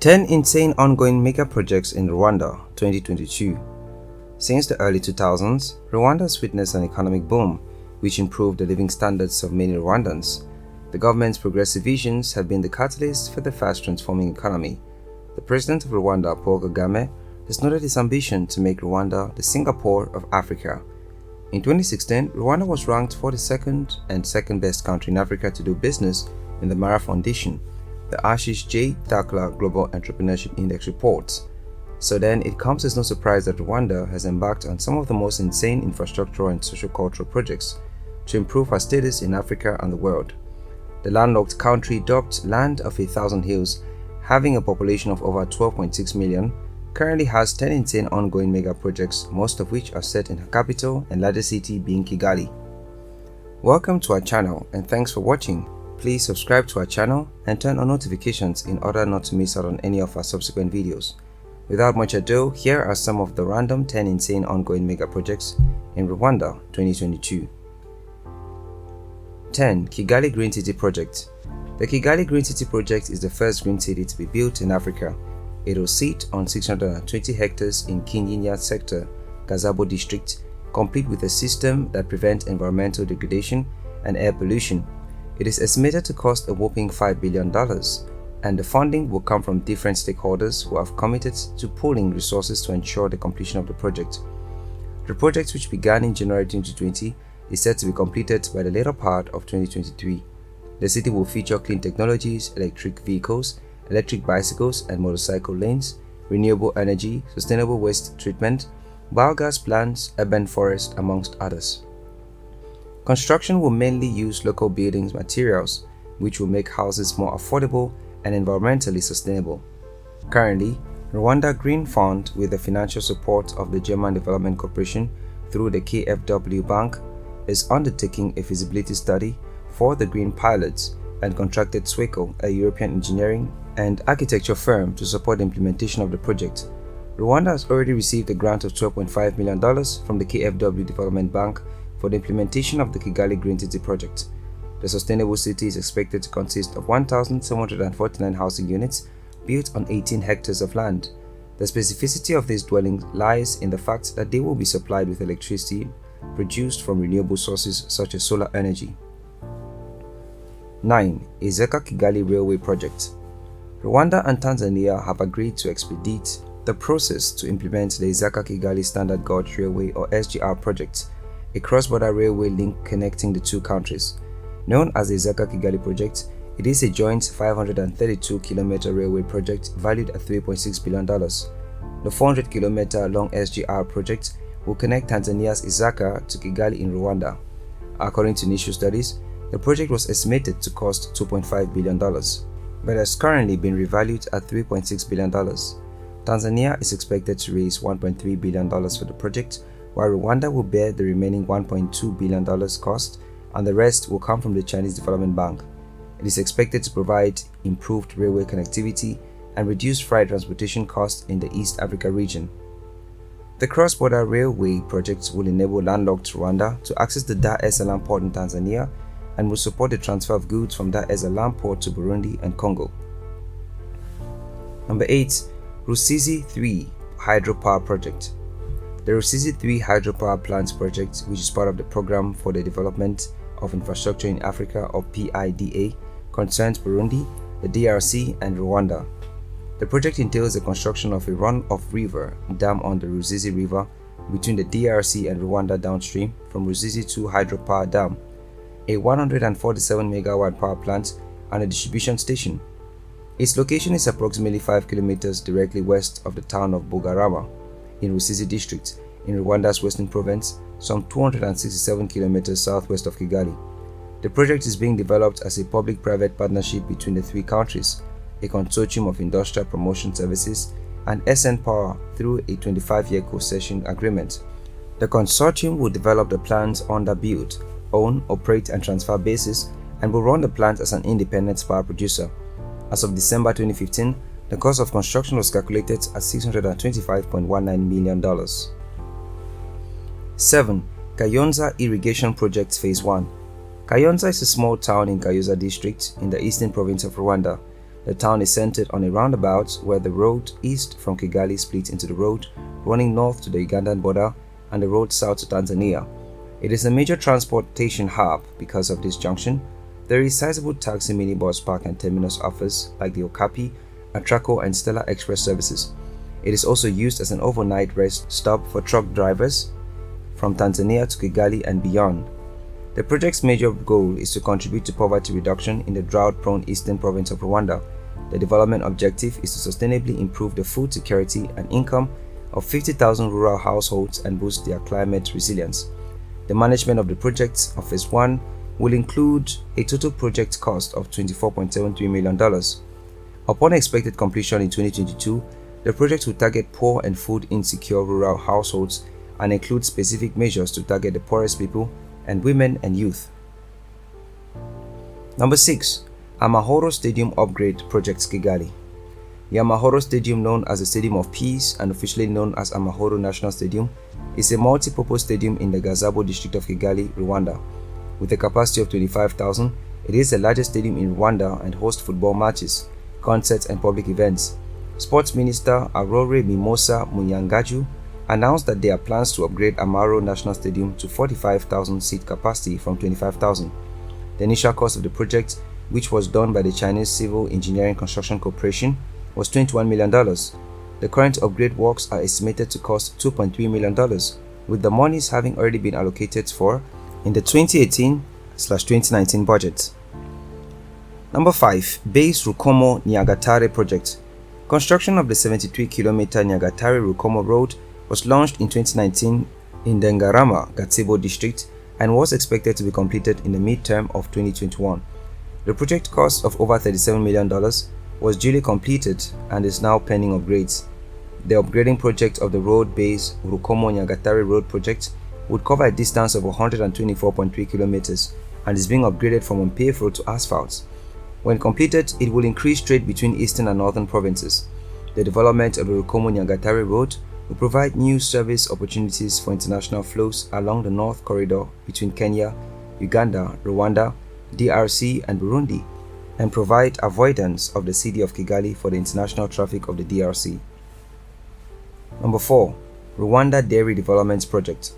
10 insane ongoing mega projects in Rwanda 2022. Since the early 2000s, Rwanda has witnessed an economic boom, which improved the living standards of many Rwandans. The government's progressive visions have been the catalyst for the fast transforming economy. The president of Rwanda, Paul Kagame, has noted his ambition to make Rwanda the Singapore of Africa. In 2016, Rwanda was ranked 42nd and second best country in Africa to do business in the Mara Foundation, the Ashish J. Thakla Global Entrepreneurship Index report. So then, it comes as no surprise that Rwanda has embarked on some of the most insane infrastructural and socio-cultural projects to improve her status in Africa and the world. The landlocked country, dubbed Land of 1,000 Hills, having a population of over 12.6 million, currently has 10 insane ongoing mega projects, most of which are set in her capital and largest city being Kigali. Welcome to our channel and thanks for watching. Please subscribe to our channel and turn on notifications in order not to miss out on any of our subsequent videos. Without much ado, here are some of the random 10 insane ongoing mega projects in Rwanda 2022. 10. Kigali Green City Project. The Kigali Green City Project is the first green city to be built in Africa. It will sit on 620 hectares in Kinyinya sector, Gazabo district, complete with a system that prevents environmental degradation and air pollution. It is estimated to cost a whopping $5 billion, and the funding will come from different stakeholders who have committed to pooling resources to ensure the completion of the project. The project, which began in January 2020, is set to be completed by the later part of 2023. The city will feature clean technologies, electric vehicles, electric bicycles and motorcycle lanes, renewable energy, sustainable waste treatment, biogas plants, urban forest, amongst others. Construction will mainly use local buildings materials, which will make houses more affordable and environmentally sustainable. Currently, Rwanda Green Fund, with the financial support of the German Development Corporation through the KfW Bank, is undertaking a feasibility study for the green pilots and contracted Sweco, a European engineering and architecture firm, to support the implementation of the project. Rwanda has already received a grant of $12.5 million from the KfW Development Bank for the implementation of the Kigali Green City project. The sustainable city is expected to consist of 1,749 housing units built on 18 hectares of land. The specificity of these dwellings lies in the fact that they will be supplied with electricity produced from renewable sources such as solar energy. 9. Isaka-Kigali Railway Project. Rwanda and Tanzania have agreed to expedite the process to implement the Isaka-Kigali Standard Gauge Railway or SGR project, a cross-border railway link connecting the two countries. Known as the Isaka-Kigali project, it is a joint 532-kilometer railway project valued at $3.6 billion. The 400-kilometer long SGR project will connect Tanzania's Isaka to Kigali in Rwanda. According to initial studies, the project was estimated to cost $2.5 billion, but has currently been revalued at $3.6 billion. Tanzania is expected to raise $1.3 billion for the project, while Rwanda will bear the remaining $1.2 billion cost, and the rest will come from the Chinese Development Bank. It is expected to provide improved railway connectivity and reduce freight transportation costs in the East Africa region. The cross-border railway project will enable landlocked Rwanda to access the Dar es Salaam port in Tanzania and will support the transfer of goods from Dar es Salaam port to Burundi and Congo. Number 8. Ruzizi III Hydropower Project. The Ruzizi III Hydropower Plants Project, which is part of the Program for the Development of Infrastructure in Africa or PIDA, concerns Burundi, the DRC and Rwanda. The project entails the construction of a run-off river dam on the Ruzizi River between the DRC and Rwanda downstream from Ruzizi II Hydropower Dam, a 147 megawatt power plant and a distribution station. Its location is approximately 5 kilometers directly west of the town of Bugarama in Rusizi district in Rwanda's western province, some 267 kilometers southwest of Kigali. The project is being developed as a public-private partnership between the three countries, a consortium of industrial promotion services, and SN Power through a 25-year concession agreement. The consortium will develop the plants on the build, own, operate and transfer basis and will run the plant as an independent power producer. As of December 2015, the cost of construction was calculated at $625.19 million. 7. Kayonza Irrigation Project Phase 1. Kayonza is a small town in Kayonza district in the eastern province of Rwanda. The town is centered on a roundabout where the road east from Kigali splits into the road running north to the Ugandan border and the road south to Tanzania. It is a major transportation hub because of this junction. There is sizable taxi, minibus park and terminus offers like the Okapi, Atraco and Stella Express services. It is also used as an overnight rest stop for truck drivers from Tanzania to Kigali and beyond. The project's major goal is to contribute to poverty reduction in the drought-prone eastern province of Rwanda. The development objective is to sustainably improve the food security and income of 50,000 rural households and boost their climate resilience. The management of the project of Phase 1 will include a total project cost of $24.73 million. Upon expected completion in 2022, the project will target poor and food-insecure rural households and include specific measures to target the poorest people and women and youth. Number 6. Amahoro Stadium Upgrade Project Kigali. The Amahoro Stadium, known as the Stadium of Peace and officially known as Amahoro National Stadium, is a multi-purpose stadium in the Gazabo district of Kigali, Rwanda. With a capacity of 25,000, it is the largest stadium in Rwanda and hosts football matches, concerts and public events. Sports Minister Aurore Mimosa Munyangaju announced that there are plans to upgrade Amahoro National Stadium to 45,000 seat capacity from 25,000. The initial cost of the project, which was done by the Chinese Civil Engineering Construction Corporation, was $21 million. The current upgrade works are estimated to cost $2.3 million, with the monies having already been allocated for in the 2018/2019 budget. Number 5. Base Rukomo Nyagatare Project. Construction of the 73-kilometer Nyagatare-Rukomo road was launched in 2019 in the Ngarama, Gatsibo district and was expected to be completed in the midterm of 2021. The project cost of over $37 million was duly completed and is now pending upgrades. The upgrading project of the road base Rukomo Nyagatare Road Project would cover a distance of 124.3 kilometers and is being upgraded from unpaved road to asphalt. When completed, it will increase trade between eastern and northern provinces. The development of the Rukomo Nyagatare Road will provide new service opportunities for international flows along the North Corridor between Kenya, Uganda, Rwanda, DRC and Burundi, and provide avoidance of the city of Kigali for the international traffic of the DRC. Number 4. Rwanda Dairy Development Project.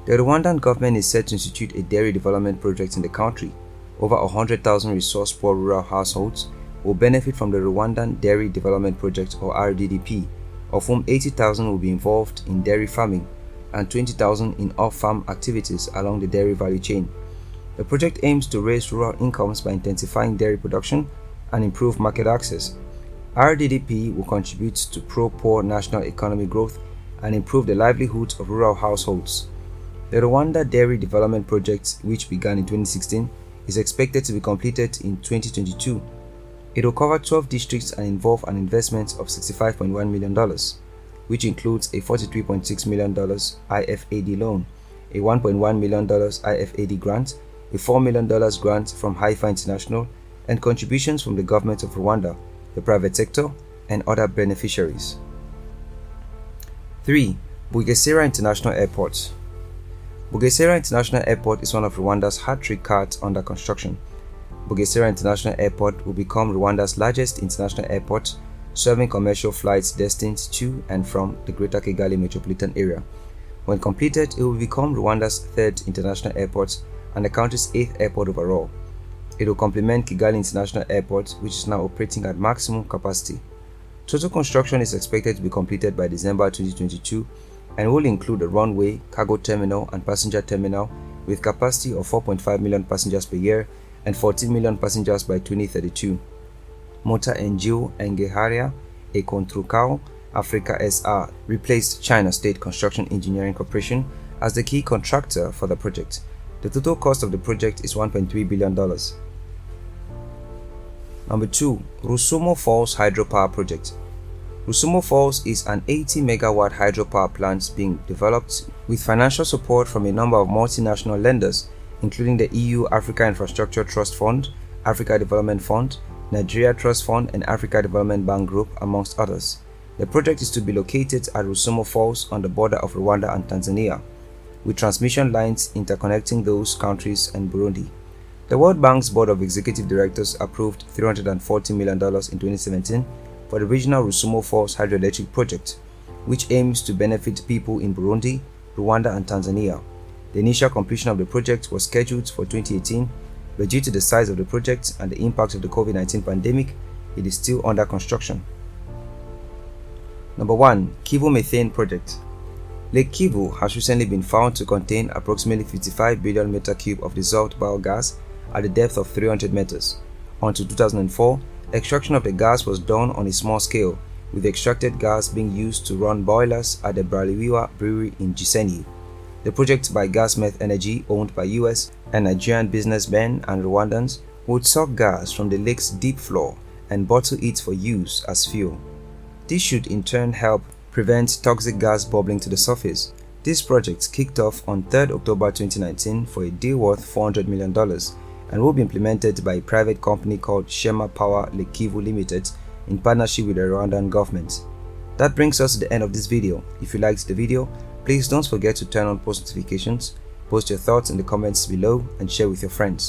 The Rwandan government is set to institute a dairy development project in the country. Over 100,000 resource-poor rural households will benefit from the Rwandan Dairy Development Project or RDDP, of whom 80,000 will be involved in dairy farming and 20,000 in off-farm activities along the dairy value chain. The project aims to raise rural incomes by intensifying dairy production and improve market access. RDDP will contribute to pro-poor national economy growth and improve the livelihoods of rural households. The Rwanda Dairy Development Project, which began in 2016, is expected to be completed in 2022. It will cover 12 districts and involve an investment of $65.1 million, which includes a $43.6 million IFAD loan, a $1.1 million IFAD grant, a $4 million grant from Haifa International, and contributions from the government of Rwanda, the private sector, and other beneficiaries. 3. Bugesera International Airport. Bugesera International Airport is one of Rwanda's hat-trick cards under construction. Bugesera International Airport will become Rwanda's largest international airport, serving commercial flights destined to and from the Greater Kigali metropolitan area. When completed, it will become Rwanda's third international airport and the country's 8th airport overall. It will complement Kigali International Airport, which is now operating at maximum capacity. Total construction is expected to be completed by December 2022 and will include a runway, cargo terminal and passenger terminal with capacity of 4.5 million passengers per year and 14 million passengers by 2032. Mota Ngio Engeharia, a Contrukao Africa SR, replaced China State Construction Engineering Corporation as the key contractor for the project. The total cost of the project is $1.3 billion. Number 2. Rusumo Falls Hydropower Project. Rusumo Falls is an 80 megawatt hydropower plant being developed with financial support from a number of multinational lenders, including the EU Africa Infrastructure Trust Fund, Africa Development Fund, Nigeria Trust Fund, and Africa Development Bank Group, amongst others. The project is to be located at Rusumo Falls on the border of Rwanda and Tanzania, with transmission lines interconnecting those countries and Burundi. The World Bank's Board of Executive Directors approved $340 million in 2017 for the regional Rusumo Falls hydroelectric project, which aims to benefit people in Burundi, Rwanda and Tanzania. The initial completion of the project was scheduled for 2018, but due to the size of the project and the impact of the COVID-19 pandemic, it is still under construction. Number 1. Kivu Methane Project. Lake Kivu has recently been found to contain approximately 55 billion m3 of dissolved biogas at a depth of 300 meters. Until 2004, extraction of the gas was done on a small scale, with the extracted gas being used to run boilers at the Braliwiwa brewery in Gisenyi. The project by Gasmeth Energy, owned by US and Nigerian businessmen and Rwandans, would suck gas from the lake's deep floor and bottle it for use as fuel. This should in turn help prevent toxic gas bubbling to the surface. This project kicked off on 3rd October 2019 for a deal worth $400 million and will be implemented by a private company called Shema Power Lake Kivu Limited in partnership with the Rwandan government. That brings us to the end of this video. If you liked the video, please don't forget to turn on post notifications, post your thoughts in the comments below and share with your friends.